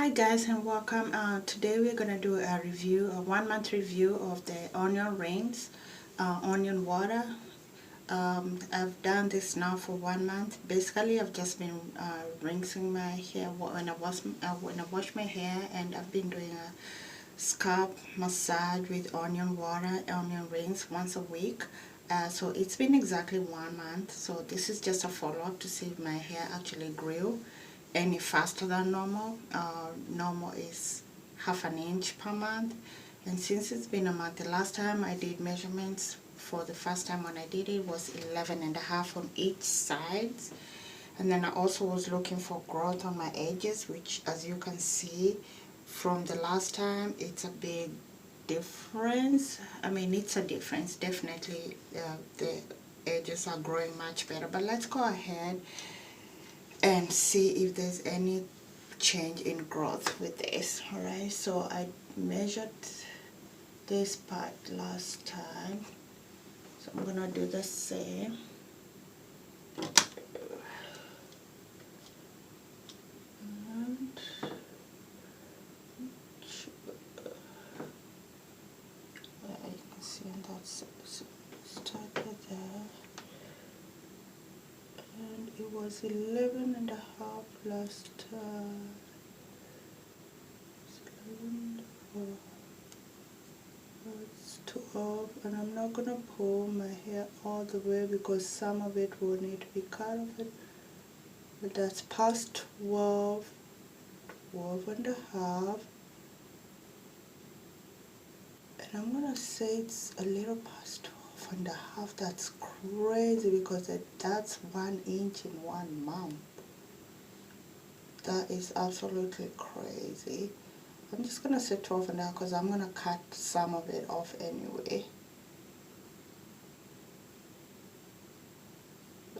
Hi guys and welcome. Today we're gonna do a review, a 1 month review of the onion rings, onion water. I've done this now for 1 month. Basically, I've just been rinsing my hair when I wash my hair, and I've been doing a scalp massage with onion water, onion rings once a week. So it's been exactly 1 month. So this is just a follow-up to see if my hair actually grew any faster than normal. Normal is half an inch per month, and since it's been a month, the last time I did measurements for the first time when I did it was 11.5 on each side. And then I also was looking for growth on my edges, which as you can see from the last time, it's a big difference. I mean, it's a difference, definitely. The edges are growing much better, but let's go ahead and see if there's any change in growth with this. Alright, so I measured this part last time, so I'm gonna do the same. And you can see, and that's started there, and it was 11.5 last time. 11.5. That's 12, and I'm not gonna pull my hair all the way because some of it will need to be cut off it. But that's past 12, 12.5, and I'm gonna say it's a little past 12.5. That's crazy because that's 1 inch in 1 month. That is absolutely crazy. I'm just gonna say 12.5 because I'm gonna cut some of it off anyway.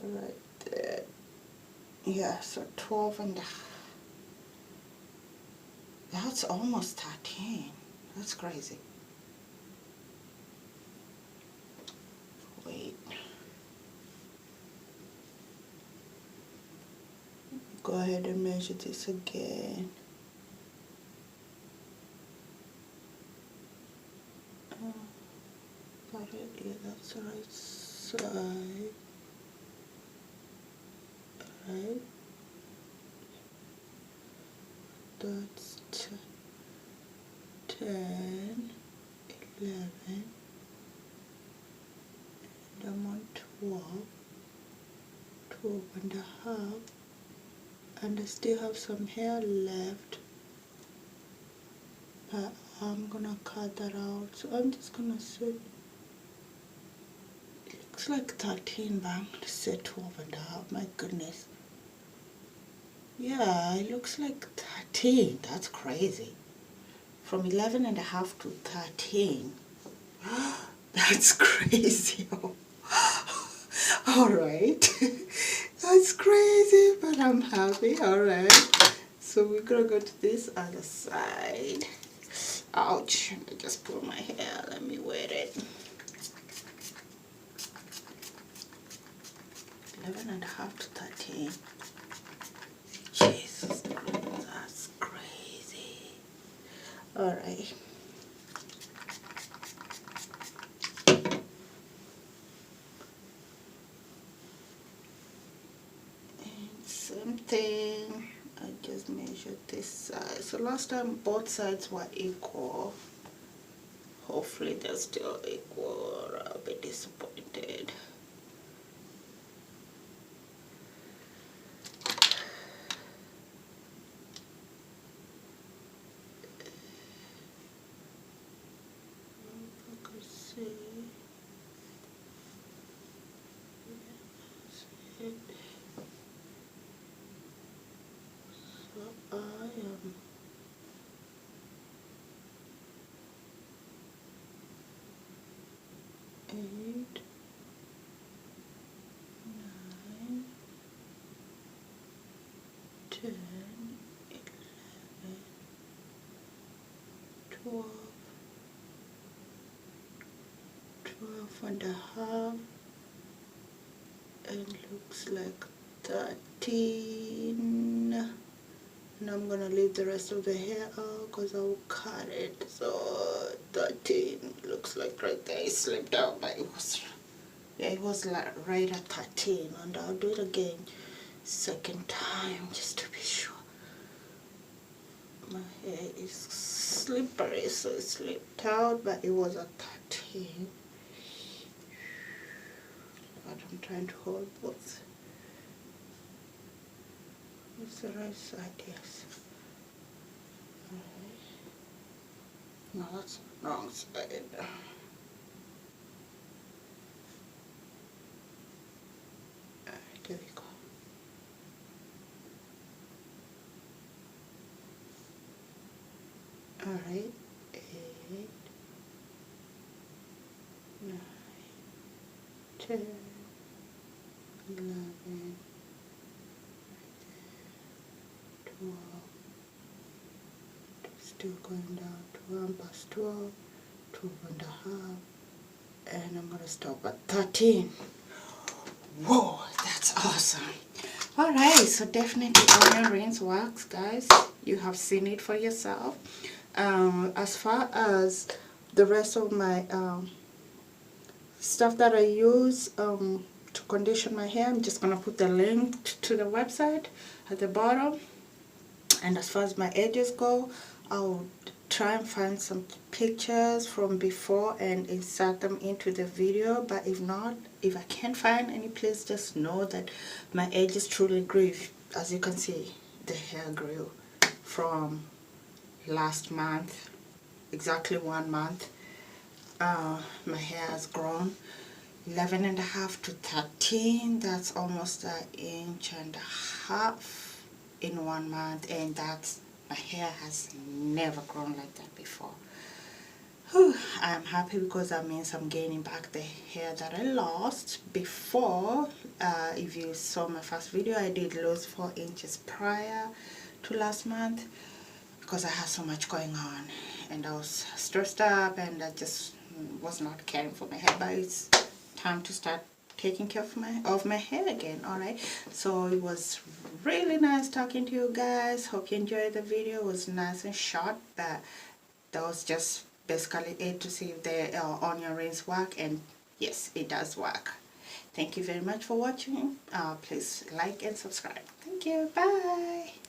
Right there. Yeah, so 12.5. That's almost 13. That's crazy. Wait. Go ahead and measure this again. Got it. Yeah, that's the right side. Right. That's 10, 11, and I'm on 12, 12.5, and I still have some hair left, but I'm gonna cut that out. So I'm just gonna say, it looks like 13, but I'm gonna say 12.5. My goodness. Yeah, it looks like 13. That's crazy. From 11.5 to 13. That's crazy. Alright. That's crazy, but I'm happy. Alright. So we're gonna go to this other side. Ouch. I just pulled my hair. Let me wet it. 11.5 to 13. Jesus, that's crazy. Alright. And same thing. I just measured this side. So last time both sides were equal. Hopefully they're still equal, or I'll be disappointed. So I am 8, 9, 10, 11, 12, 12.5, and looks like 13. and I'm gonna leave the rest of the hair out because I'll cut it. So 13 looks like right there. It slipped out, but it was, yeah, it was like right at 13, and I'll do it again second time just to be sure. My hair is slippery, so it slipped out, but it was at 13. But I'm trying to hold both. What's the right side? Yes. No, that's the wrong side. Alright, there we go. Alright, 8, 9, 10, 11, 12, still going down to 1 plus 12, 12 and a half, and I'm gonna stop at 13. Whoa, that's awesome. Alright, so definitely onion rings works, guys. You have seen it for yourself. As far as the rest of my stuff that I use to condition my hair, I'm just gonna put the link to the website at the bottom. And as far as my edges go, I'll try and find some pictures from before and insert them into the video. But if not, if I can't find any place, just know that my edges truly grew. As you can see, the hair grew from last month, exactly 1 month. My hair has grown 11 and a half to 13. That's almost an inch and a half in 1 month, and that's, my hair has never grown like that before. Whew, I'm happy because that means I'm gaining back the hair that I lost before. If you saw my first video, I did lose 4 inches prior to last month because I had so much going on and I was stressed up and I just was not caring for my hair. But it's time to start taking care of my hair again. Alright, so it was really nice talking to you guys. Hope you enjoyed the video. It was nice and short. That was just basically it to see if the onion rings work, and yes, it does work. Thank you very much for watching. Please like and subscribe. Thank you. Bye.